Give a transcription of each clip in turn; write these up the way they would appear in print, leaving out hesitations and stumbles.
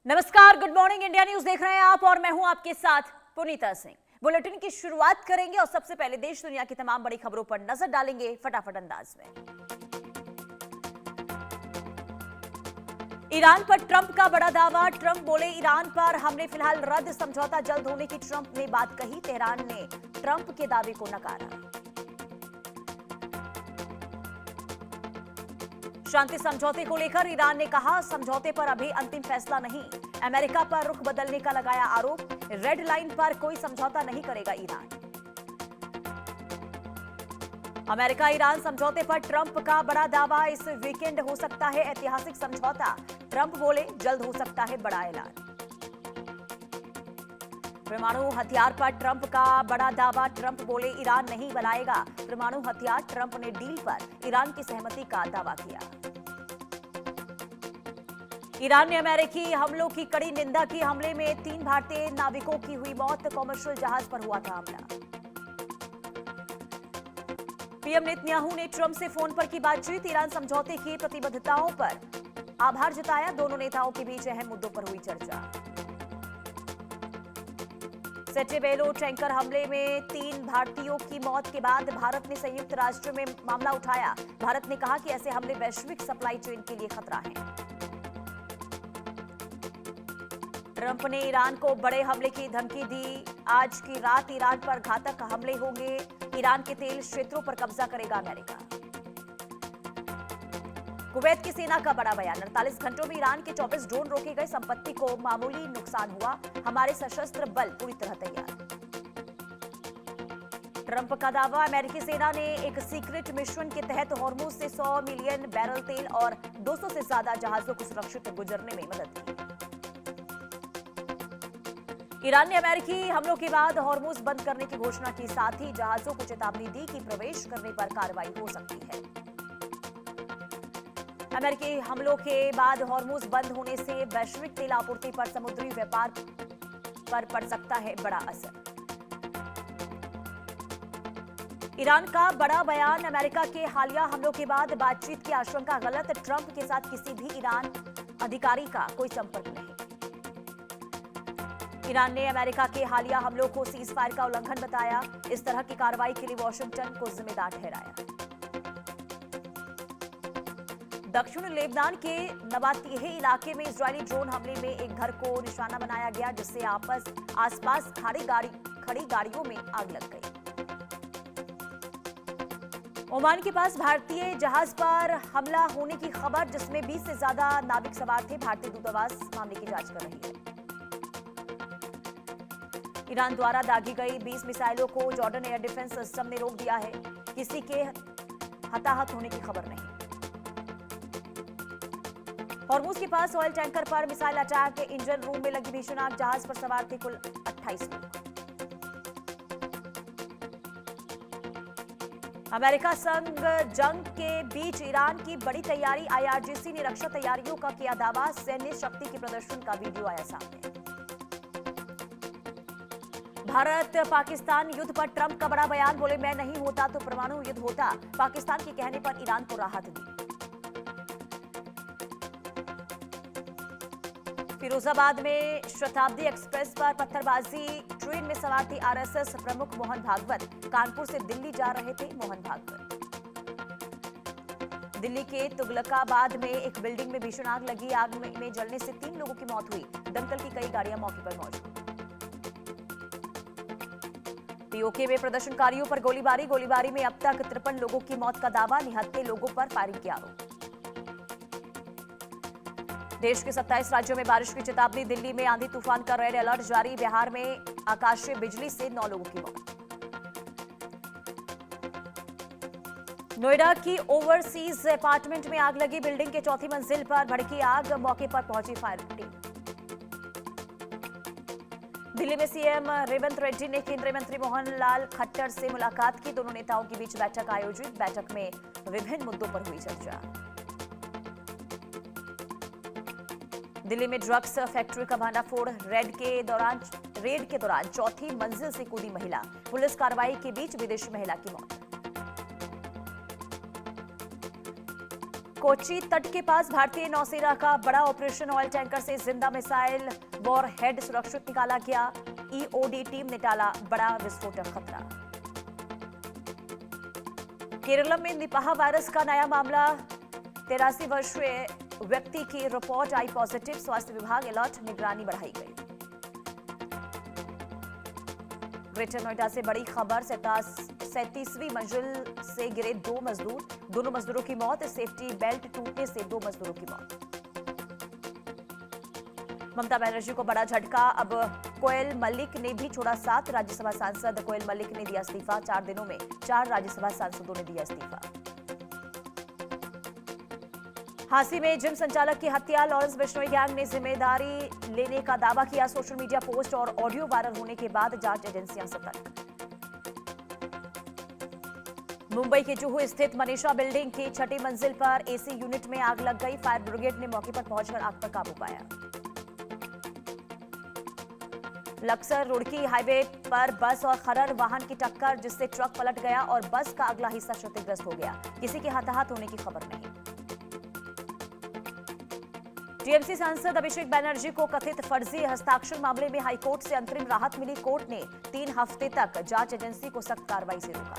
नमस्कार, good morning India news देख रहे हैं आप और मैं हूं आपके साथ पुनीता सिंह। बुलेटिन की शुरुआत करेंगे और सबसे पहले देश दुनिया की तमाम बड़ी खबरों पर नजर डालेंगे फटाफट अंदाज में। ईरान पर ट्रंप का बड़ा दावा। ट्रंप बोले ईरान पर हमले फिलहाल रद्द, समझौता जल्द होने की ट्रंप ने बात कही। तेहरान ने ट्रंप के दावे को नकारा। शांति समझौते को लेकर ईरान ने कहा, समझौते पर अभी अंतिम फैसला नहीं। अमेरिका पर रुख बदलने का लगाया आरोप। रेड लाइन पर कोई समझौता नहीं करेगा ईरान। अमेरिका ईरान समझौते पर ट्रंप का बड़ा दावा। इस वीकेंड हो सकता है ऐतिहासिक समझौता। ट्रंप बोले जल्द हो सकता है बड़ा ऐलान। परमाणु हथियार पर ट्रंप का बड़ा दावा। ट्रंप बोले ईरान नहीं बनाएगा परमाणु हथियार। ट्रंप ने डील पर ईरान की सहमति का दावा किया। ईरान ने अमेरिकी हमलों की कड़ी निंदा की। हमले में 3 भारतीय नाविकों की हुई मौत। कॉमर्शियल जहाज पर हुआ था हमला। पीएम नेतन्याहू ने ट्रंप से फोन पर की बातचीत। ईरान समझौते की प्रतिबद्धताओं पर आभार जताया। दोनों नेताओं के बीच अहम मुद्दों पर हुई चर्चा। सेटेबेलो टैंकर हमले में 3 भारतीयों की मौत के बाद भारत ने संयुक्त राष्ट्र में मामला उठाया। भारत ने कहा कि ऐसे हमले वैश्विक सप्लाई चेन के लिए खतरा हैं। ट्रंप ने ईरान को बड़े हमले की धमकी दी। आज की रात ईरान पर घातक हमले होंगे। ईरान के तेल क्षेत्रों पर कब्जा करेगा अमेरिका। कुवैत की सेना का बड़ा बयान। 48 घंटों में ईरान के 24 ड्रोन रोके गए। संपत्ति को मामूली नुकसान हुआ। हमारे सशस्त्र बल पूरी तरह तैयार। ट्रंप का दावा, अमेरिकी सेना ने एक सीक्रेट मिशन के तहत हॉर्मुज से 100 मिलियन बैरल तेल और 200 से ज्यादा जहाजों को सुरक्षित गुजरने में मदद की। ईरान ने अमेरिकी हमलों के बाद हॉर्मुज बंद करने की घोषणा की। साथ ही जहाजों को चेतावनी दी कि प्रवेश करने पर कार्रवाई हो सकती है। अमेरिकी हमलों के बाद हॉर्मुज बंद होने से वैश्विक तेल आपूर्ति पर समुद्री व्यापार पर पड़ सकता है बड़ा असर। ईरान का बड़ा बयान। अमेरिका के हालिया हमलों के बाद बातचीत की आशंका गलत। ट्रंप के साथ किसी भी ईरान अधिकारी का कोई संपर्क नहीं। ईरान ने अमेरिका के हालिया हमलों को सीज फायर का उल्लंघन बताया। इस तरह की कार्रवाई के लिए वॉशिंगटन को जिम्मेदार ठहराया। दक्षिण लेबनान के नबातीह इलाके में इजरायली ड्रोन हमले में एक घर को निशाना बनाया गया, जिससे आसपास खड़ी गाड़ियों में आग लग गई। ओमान के पास भारतीय जहाज पर हमला होने की खबर, जिसमें 20 से ज्यादा नाविक सवार थे। भारतीय दूतावास मामले की जांच कर रही है। ईरान द्वारा दागी गई 20 मिसाइलों को जॉर्डन एयर डिफेंस सिस्टम ने रोक दिया है। किसी के हताहत होने की खबर नहीं। हॉर्मुज के पास ऑयल टैंकर पर मिसाइल अटैक। इंजन रूम में लगी भीषण आग। जहाज पर सवार थे कुल 28 लोग। अमेरिका संग जंग के बीच ईरान की बड़ी तैयारी। आईआरजीसी ने रक्षा तैयारियों का किया दावा। सैन्य शक्ति के प्रदर्शन का वीडियो आया सामने। भारत पाकिस्तान युद्ध पर ट्रंप का बड़ा बयान। बोले मैं नहीं होता तो परमाणु युद्ध होता। पाकिस्तान के कहने पर ईरान को राहत दी। फिरोजाबाद में शताब्दी एक्सप्रेस पर पत्थरबाजी। ट्रेन में सवार थे आरएसएस प्रमुख मोहन भागवत। कानपुर से दिल्ली जा रहे थे मोहन भागवत। दिल्ली के तुगलकाबाद में एक बिल्डिंग में भीषण आग लगी। आग में जलने से 3 लोगों की मौत हुई। दमकल की कई गाड़ियां मौके पर मौजूद। पीओके में प्रदर्शनकारियों पर गोलीबारी में अब तक 53 लोगों की मौत का दावा। निहत्थे लोगों पर फायरिंग के आरोप। देश के 27 राज्यों में बारिश की चेतावनी। दिल्ली में आंधी तूफान का रेड अलर्ट जारी। बिहार में आकाशीय बिजली से 9 लोगों की मौत। नोएडा की ओवरसीज अपार्टमेंट में आग लगी। बिल्डिंग के 4थी मंजिल पर भड़की आग। मौके पर पहुंची फायर टीम। दिल्ली में सीएम रेवंत रेड्डी ने केंद्रीय मंत्री मोहन लाल खट्टर से मुलाकात की। दोनों नेताओं के बीच बैठक आयोजित। बैठक में विभिन्न मुद्दों पर हुई चर्चा। दिल्ली में ड्रग्स फैक्ट्री का भांडाफोड़। रेड के दौरान 4थी मंजिल से कूदी महिला। पुलिस कार्रवाई के बीच विदेशी महिला की मौत। कोच्चि तट के पास भारतीय नौसेना का बड़ा ऑपरेशन। ऑयल टैंकर से जिंदा मिसाइल वॉरहेड सुरक्षित निकाला गया। ईओडी टीम ने टाला बड़ा विस्फोटक खतरा। केरल में निपाह वायरस का नया मामला। 83 वर्षीय व्यक्ति की रिपोर्ट आई पॉजिटिव। स्वास्थ्य विभाग अलर्ट, निगरानी बढ़ाई गई। ग्रेटर नोएडा से बड़ी खबर। 37वीं मंजिल से गिरे 2 मजदूर, दोनों मजदूरों की मौत। सेफ्टी बेल्ट टूटने से 2 मजदूरों की मौत। ममता बनर्जी को बड़ा झटका। अब कोयल मलिक ने भी छोड़ा साथ। राज्यसभा सांसद कोयल मलिक ने दिया इस्तीफा। 4 दिनों में 4 राज्यसभा सांसदों ने दिया इस्तीफा। हांसी में जिम संचालक की हत्या। लॉरेंस बिश्नोई गैंग ने जिम्मेदारी लेने का दावा किया। सोशल मीडिया पोस्ट और ऑडियो वायरल होने के बाद जांच एजेंसियां सतर्क। मुंबई के जुहू स्थित मनीषा बिल्डिंग की 6ठी मंजिल पर एसी यूनिट में आग लग गई। फायर ब्रिगेड ने मौके पर पहुंचकर आग पर काबू पाया। लक्सर रुड़की हाईवे पर बस और खरर वाहन की टक्कर, जिससे ट्रक पलट गया और बस का अगला हिस्सा क्षतिग्रस्त हो गया। किसी के हताहत होने की खबर नहीं। टीएमसी सांसद अभिषेक बनर्जी को कथित फर्जी हस्ताक्षर मामले में हाईकोर्ट से अंतरिम राहत मिली। कोर्ट ने 3 हफ्ते तक जांच एजेंसी को सख्त कार्रवाई से रोका।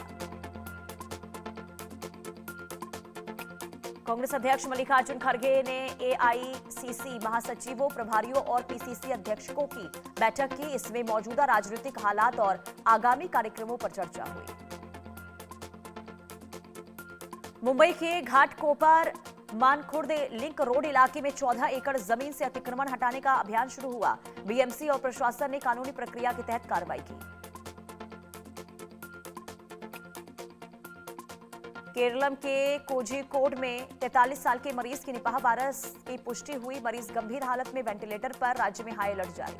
कांग्रेस अध्यक्ष मल्लिकार्जुन खड़गे ने एआईसीसी महासचिवों, प्रभारियों और पीसीसी अध्यक्षों की बैठक की। इसमें मौजूदा राजनीतिक हालात और आगामी कार्यक्रमों पर चर्चा हुई। मुंबई के घाटकोपर मानखुर्द लिंक रोड इलाके में 14 एकड़ जमीन से अतिक्रमण हटाने का अभियान शुरू हुआ। बीएमसी और प्रशासन ने कानूनी प्रक्रिया के तहत कार्रवाई की। केरलम के कोझिकोड में 43 साल के मरीज की निपाह वायरस की पुष्टि हुई। मरीज गंभीर हालत में वेंटिलेटर पर। राज्य में हाई अलर्ट जारी।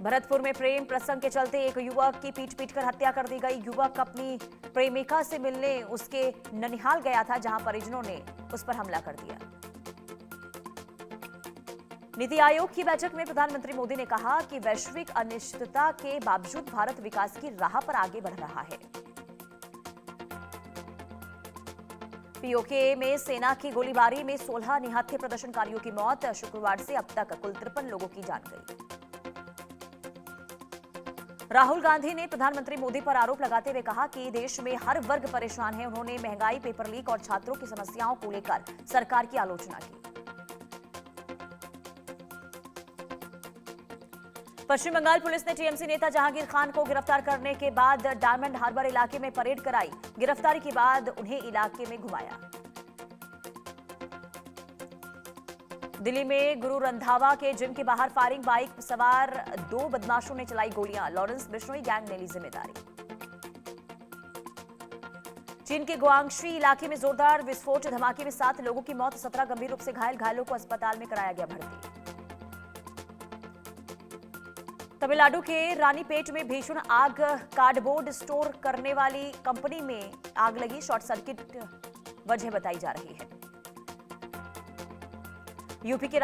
भरतपुर में प्रेम प्रसंग के चलते एक युवक की पीट-पीटकर हत्या कर दी गई। युवक अपनी प्रेमिका से मिलने उसके ननिहाल गया था, जहां परिजनों ने उस पर हमला कर दिया। नीति आयोग की बैठक में प्रधानमंत्री मोदी ने कहा कि वैश्विक अनिश्चितता के बावजूद भारत विकास की राह पर आगे बढ़ रहा है। पीओके में सेना की गोलीबारी में 16 निहत्थे प्रदर्शनकारियों की मौत। शुक्रवार से अब तक कुल 53 लोगों की जान गई। राहुल गांधी ने प्रधानमंत्री मोदी पर आरोप लगाते हुए कहा कि देश में हर वर्ग परेशान है। उन्होंने महंगाई, पेपर लीक और छात्रों की समस्याओं को लेकर सरकार की आलोचना की। पश्चिम बंगाल पुलिस ने टीएमसी नेता जहांगीर खान को गिरफ्तार करने के बाद डायमंड हार्बर इलाके में परेड कराई। गिरफ्तारी के बाद उन्हें इलाके में घुमाया। दिल्ली में गुरु रंधावा के जिम के बाहर फायरिंग। बाइक सवार 2 बदमाशों ने चलाई गोलियां। लॉरेंस बिश्नोई गैंग ने ली जिम्मेदारी। चीन के गुआंगशी इलाके में जोरदार विस्फोट। धमाके में 7 लोगों की मौत, 17 गंभीर रूप से घायल। घायलों को अस्पताल में कराया गया भर्ती। तमिलनाडु के रानीपेट में भीषण आग। कार्डबोर्ड स्टोर करने वाली कंपनी में आग लगी। शॉर्ट सर्किट वजह बताई जा रही है। यूपी की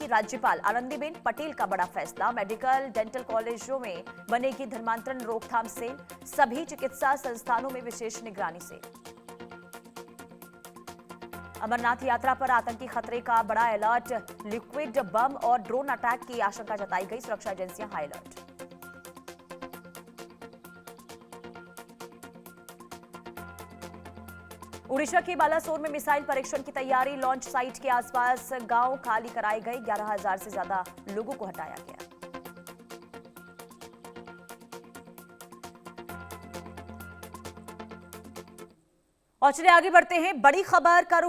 राज्यपाल आनंदीबेन पटेल का बड़ा फैसला। मेडिकल डेंटल कॉलेजों में बनेगी धर्मांतरण रोकथाम सेल। सभी चिकित्सा संस्थानों में विशेष निगरानी से। अमरनाथ यात्रा पर आतंकी खतरे का बड़ा अलर्ट। लिक्विड बम और ड्रोन अटैक की आशंका जताई गई। सुरक्षा एजेंसियां हाई अलर्ट। उड़ीसा के बालासोर में मिसाइल परीक्षण की तैयारी। लॉन्च साइट के आसपास गांव खाली कराए गए। 11,000 से ज्यादा लोगों को हटाया गया। और चलिए आगे बढ़ते हैं। बड़ी खबर का